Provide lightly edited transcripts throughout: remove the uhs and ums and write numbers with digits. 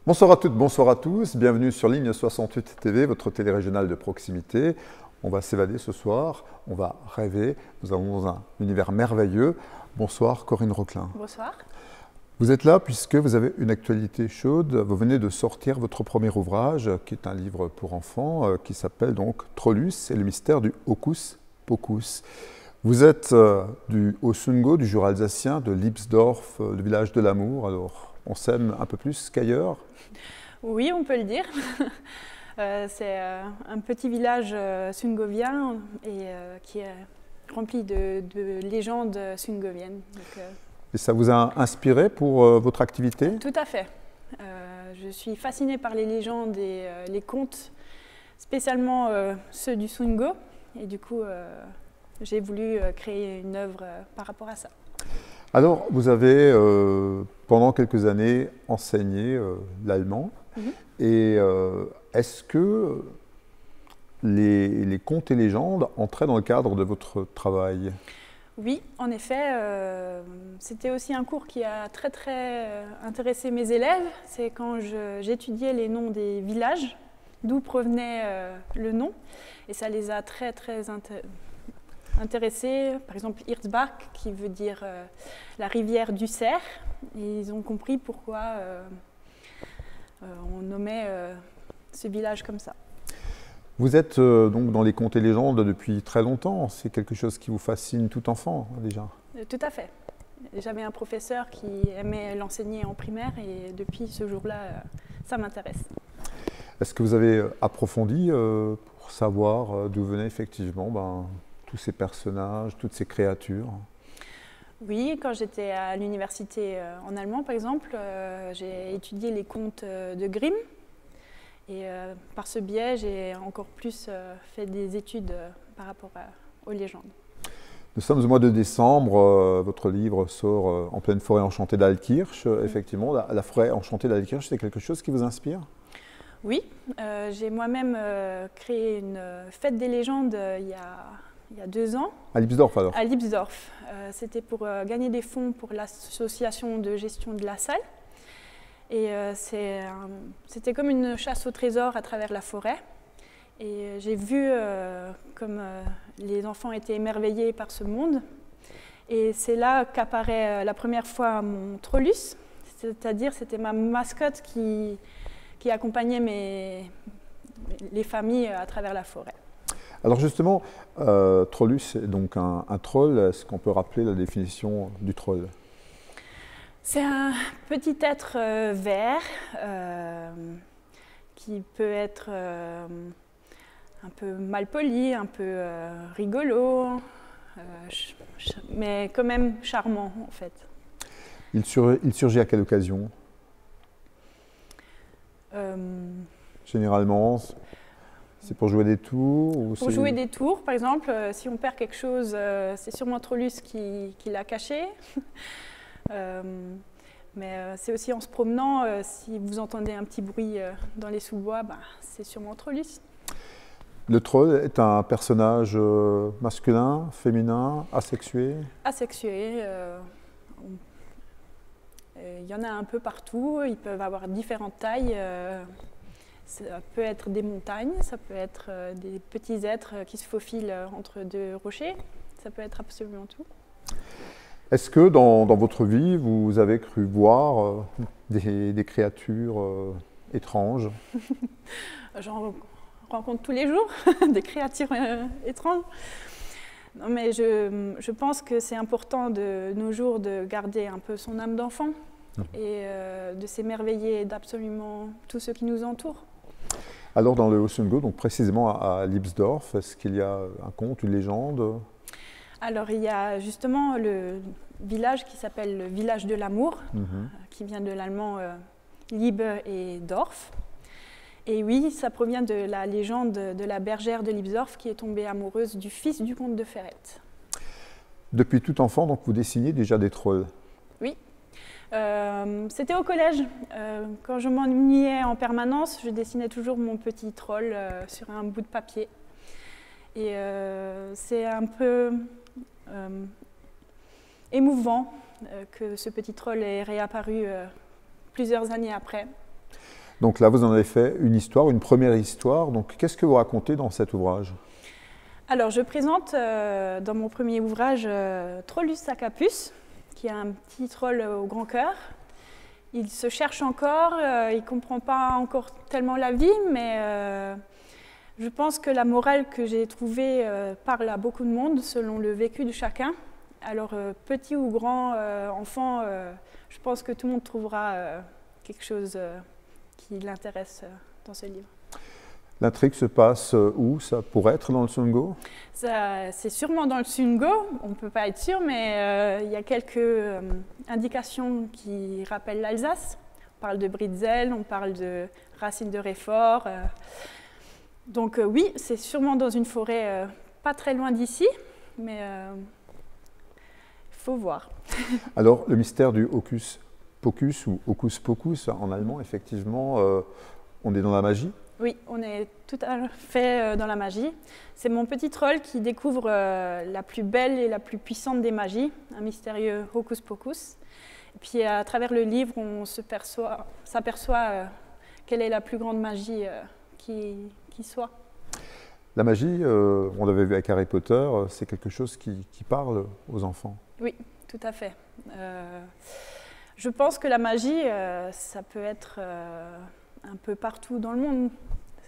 Bonsoir à toutes, bonsoir à tous, bienvenue sur Ligne 68 TV, votre télé régionale de proximité. On va s'évader ce soir, on va rêver, nous avons un univers merveilleux. Bonsoir Corinne Roquelin. Bonsoir. Vous êtes là puisque vous avez une actualité chaude, vous venez de sortir votre premier ouvrage, qui est un livre pour enfants, qui s'appelle donc Trollus et le mystère du Hocus Pocus. Vous êtes du Haut-Sundgau, du Jura alsacien, de Lipsdorf, le village de l'amour. Alors, on s'aime un peu plus qu'ailleurs? Oui, on peut le dire. C'est un petit village sungovien et qui est rempli de légendes sungoviennes. Et ça vous a inspiré pour votre activité? Tout à fait. Je suis fascinée par les légendes et les contes, spécialement ceux du Sungo. Et du coup, j'ai voulu créer une œuvre par rapport à ça. Alors, vous avez pendant quelques années enseigné l'allemand. Et est-ce que les contes et légendes entraient dans le cadre de votre travail? Oui, en effet, c'était aussi un cours qui a très intéressé mes élèves. C'est quand j'étudiais les noms des villages, d'où provenait le nom. Et ça les a très intéressés. Par exemple, Hirzbach, qui veut dire la rivière du cerf. Et ils ont compris pourquoi on nommait ce village comme ça. Vous êtes donc dans les contes et légendes depuis très longtemps. C'est quelque chose qui vous fascine tout enfant, déjà? Tout à fait. J'avais un professeur qui aimait l'enseigner en primaire et depuis ce jour-là, ça m'intéresse. Est-ce que vous avez approfondi pour savoir d'où venaient effectivement tous ces personnages, toutes ces créatures? Oui, quand j'étais à l'université en allemand, par exemple, j'ai étudié les contes de Grimm. Et par ce biais, j'ai encore plus fait des études par rapport aux légendes. Nous sommes au mois de décembre, votre livre sort en pleine forêt enchantée d'Altkirch. Effectivement, la forêt enchantée d'Altkirch, c'est quelque chose qui vous inspire? Oui, j'ai moi-même créé une fête des légendes il y a 2 ans. À Lipsdorf alors? À Lipsdorf. C'était pour gagner des fonds pour l'association de gestion de la salle. Et c'était comme une chasse au trésor à travers la forêt. Et j'ai vu comme les enfants étaient émerveillés par ce monde. Et c'est là qu'apparaît la première fois mon Trollus, c'est-à-dire c'était ma mascotte qui accompagnait les familles à travers la forêt. Alors justement, Trollus est donc un troll. Est-ce qu'on peut rappeler la définition du troll? C'est un petit être vert qui peut être un peu malpoli, un peu rigolo, mais quand même charmant en fait. Il surgit à quelle occasion? Généralement, c'est pour jouer des tours ou pour jouer des tours, par exemple, si on perd quelque chose, c'est sûrement Trollus qui l'a caché. Mais c'est aussi en se promenant, si vous entendez un petit bruit dans les sous-bois, c'est sûrement Trollus. Le troll est un personnage masculin, féminin, asexué? Asexué. Il y en a un peu partout, ils peuvent avoir différentes tailles. Ça peut être des montagnes, ça peut être des petits êtres qui se faufilent entre 2 rochers, ça peut être absolument tout. Est-ce que dans votre vie, vous avez cru voir des créatures étranges? J'en rencontre tous les jours, des créatures étranges. Non, mais je pense que c'est important de nos jours de garder un peu son âme d'enfant et de s'émerveiller d'absolument tout ce qui nous entoure. Alors dans le Haut-Sundgau, donc précisément à Lipsdorf, est-ce qu'il y a un conte, une légende? Alors il y a justement le village qui s'appelle le village de l'amour, qui vient de l'allemand Liebe et Dorf. Et oui, ça provient de la légende de la bergère de Lipsdorf qui est tombée amoureuse du fils du comte de Ferrette. Depuis tout enfant, donc vous dessinez déjà des trolls? Oui. C'était au collège. Quand je m'ennuyais en permanence, je dessinais toujours mon petit troll sur un bout de papier. Et c'est un peu émouvant que ce petit troll ait réapparu plusieurs années après. Donc là, vous en avez fait une histoire, une première histoire. Donc qu'est-ce que vous racontez dans cet ouvrage? Alors, je présente dans mon premier ouvrage Trollus Sacapus, qui est un petit troll au grand cœur. Il se cherche encore, il ne comprend pas encore tellement la vie, mais je pense que la morale que j'ai trouvée parle à beaucoup de monde selon le vécu de chacun. Alors, petit ou grand enfant, je pense que tout le monde trouvera quelque chose qui l'intéresse dans ce livre. L'intrigue se passe où? Ça pourrait être dans le Sungo? C'est sûrement dans le Sungo, on ne peut pas être sûr, mais il y a quelques indications qui rappellent l'Alsace. On parle de britzel, on parle de racines de réfort. Donc oui, c'est sûrement dans une forêt pas très loin d'ici, mais il faut voir. Alors, le mystère du Hocus Pocus ou Hocus Pocus, en allemand, effectivement, on est dans la magie? Oui, on est tout à fait dans la magie. C'est mon petit troll qui découvre la plus belle et la plus puissante des magies, un mystérieux Hocus Pocus. Et puis à travers le livre, on s'aperçoit quelle est la plus grande magie qui soit. La magie, on l'avait vu avec Harry Potter, c'est quelque chose qui parle aux enfants. Oui, tout à fait. Je pense que la magie, ça peut être un peu partout dans le monde.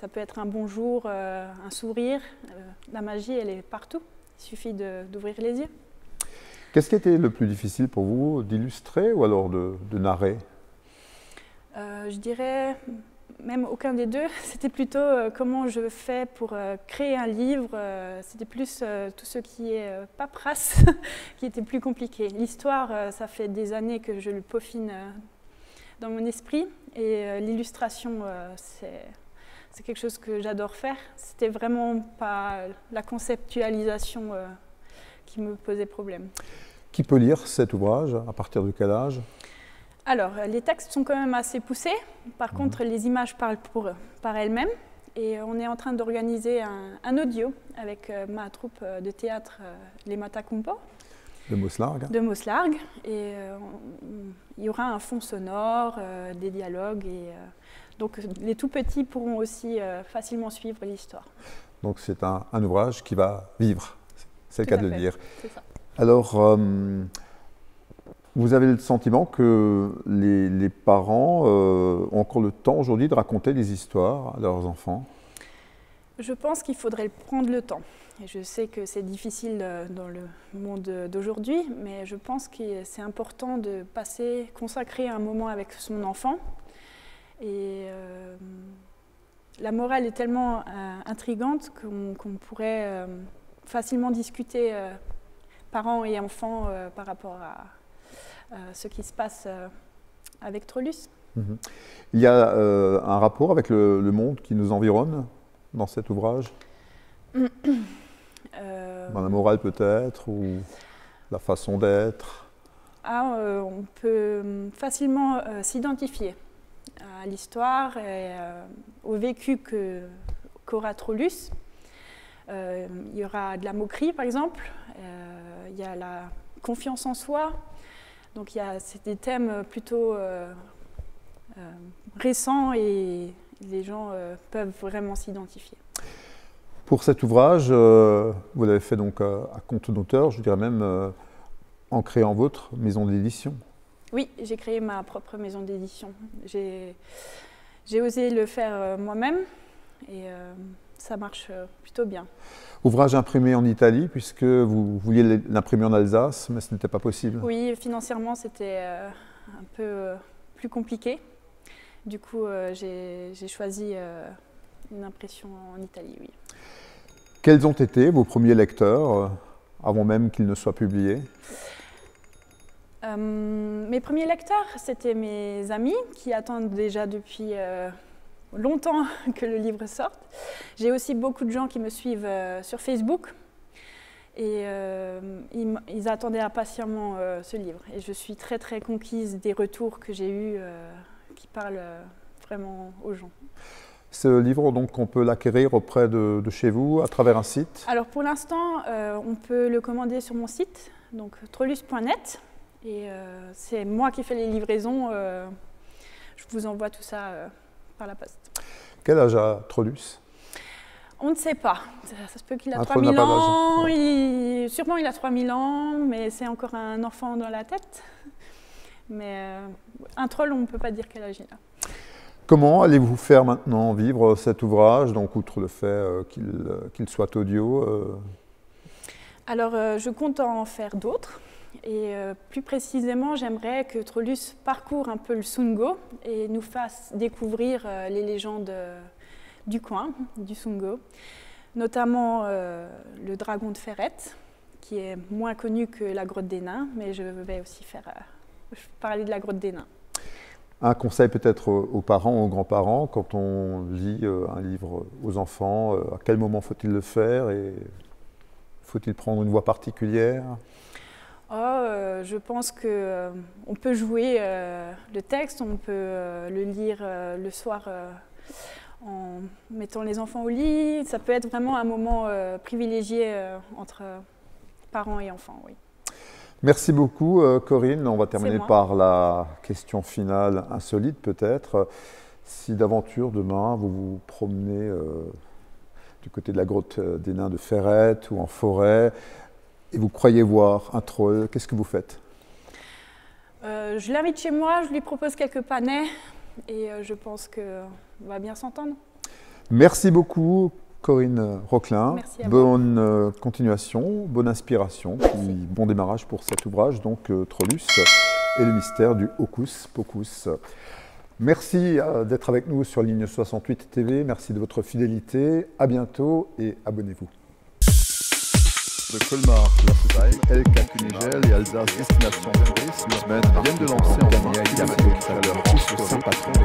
Ça peut être un bonjour, un sourire. La magie, elle est partout. Il suffit d'ouvrir les yeux. Qu'est-ce qui était le plus difficile pour vous, d'illustrer ou alors de narrer? Je dirais même aucun des deux. C'était plutôt comment je fais pour créer un livre. C'était plus tout ce qui est paperasse qui était plus compliqué. L'histoire, ça fait des années que je le peaufine dans mon esprit. Et l'illustration, c'est quelque chose que j'adore faire. C'était vraiment pas la conceptualisation qui me posait problème. Qui peut lire cet ouvrage? À partir de quel âge? Alors, les textes sont quand même assez poussés. Par contre, les images parlent par elles-mêmes. Et on est en train d'organiser un audio avec ma troupe de théâtre, les Matakumpo. De Moslargues. De Moslargues. Et il y aura un fond sonore, des dialogues. Et donc, les tout petits pourront aussi facilement suivre l'histoire. Donc, c'est un ouvrage qui va vivre. C'est le cas de le dire. C'est ça. Alors, vous avez le sentiment que les parents ont encore le temps aujourd'hui de raconter des histoires à leurs enfants? Je pense qu'il faudrait prendre le temps. Et je sais que c'est difficile dans le monde d'aujourd'hui, mais je pense que c'est important de consacrer un moment avec son enfant. Et la morale est tellement intrigante qu'on pourrait facilement discuter parents et enfants par rapport à ce qui se passe avec Trollus. Il y a un rapport avec le monde qui nous environne dans cet ouvrage? Dans la morale peut-être, ou la façon d'être? On peut facilement s'identifier à l'histoire et au vécu qu'aura Trollus. Il y aura de la moquerie par exemple, il y a la confiance en soi. Donc c'est des thèmes plutôt récents et les gens peuvent vraiment s'identifier. Pour cet ouvrage, vous l'avez fait donc à compte d'auteur, je dirais même en créant votre maison d'édition. Oui, j'ai créé ma propre maison d'édition. J'ai osé le faire moi-même et ça marche plutôt bien. Ouvrage imprimé en Italie, puisque vous vouliez l'imprimer en Alsace, mais ce n'était pas possible. Oui, financièrement, c'était un peu plus compliqué. Du coup, j'ai choisi une impression en Italie, oui. Quels ont été vos premiers lecteurs, avant même qu'ils ne soient publiés? Mes premiers lecteurs, c'était mes amis qui attendent déjà depuis longtemps que le livre sorte. J'ai aussi beaucoup de gens qui me suivent sur Facebook et ils attendaient impatiemment ce livre. Et je suis très très conquise des retours que j'ai eus qui parlent vraiment aux gens. Ce livre, donc, on peut l'acquérir auprès de chez vous, à travers un site? Alors pour l'instant, on peut le commander sur mon site, donc trollus.net. Et c'est moi qui fais les livraisons. je vous envoie tout ça par la poste. Quel âge a Trollus? On ne sait pas. Ça se peut qu'il a Un 3000 troll n'a pas ans. d'âge. Sûrement il a 3000 ans, mais c'est encore un enfant dans la tête. Mais un troll, on ne peut pas dire quel âge il a. Comment allez-vous faire maintenant vivre cet ouvrage, donc outre le fait qu'il soit audio Alors, je compte en faire d'autres. Et plus précisément, j'aimerais que Trollus parcourt un peu le Sungo et nous fasse découvrir les légendes du coin, du Sungo, notamment le dragon de Ferrette, qui est moins connu que la grotte des nains, mais je vais aussi parler de la grotte des nains. Un conseil peut-être aux parents, aux grands-parents, quand on lit un livre aux enfants, à quel moment faut-il le faire et faut-il prendre une voie particulière? Je pense qu'on peut jouer le texte, on peut le lire le soir en mettant les enfants au lit. Ça peut être vraiment un moment privilégié entre parents et enfants, oui. Merci beaucoup Corinne. On va terminer par la question finale insolite peut-être. Si d'aventure demain vous vous promenez du côté de la grotte des nains de Ferrette ou en forêt et vous croyez voir un troll, qu'est-ce que vous faites? Je l'invite chez moi, je lui propose quelques panais et je pense qu'on va bien s'entendre. Merci beaucoup Corinne Roquelin. Bonne continuation, bonne inspiration, puis bon démarrage pour cet ouvrage, donc Trollus et le mystère du Hocus Pocus. Merci d'être avec nous sur Ligne 68 TV, merci de votre fidélité, à bientôt et abonnez-vous. De Colmar, la société LK Kunigel et Alsace Destination Tourisme viennent de lancer en ligne avec leur Saint-Patron des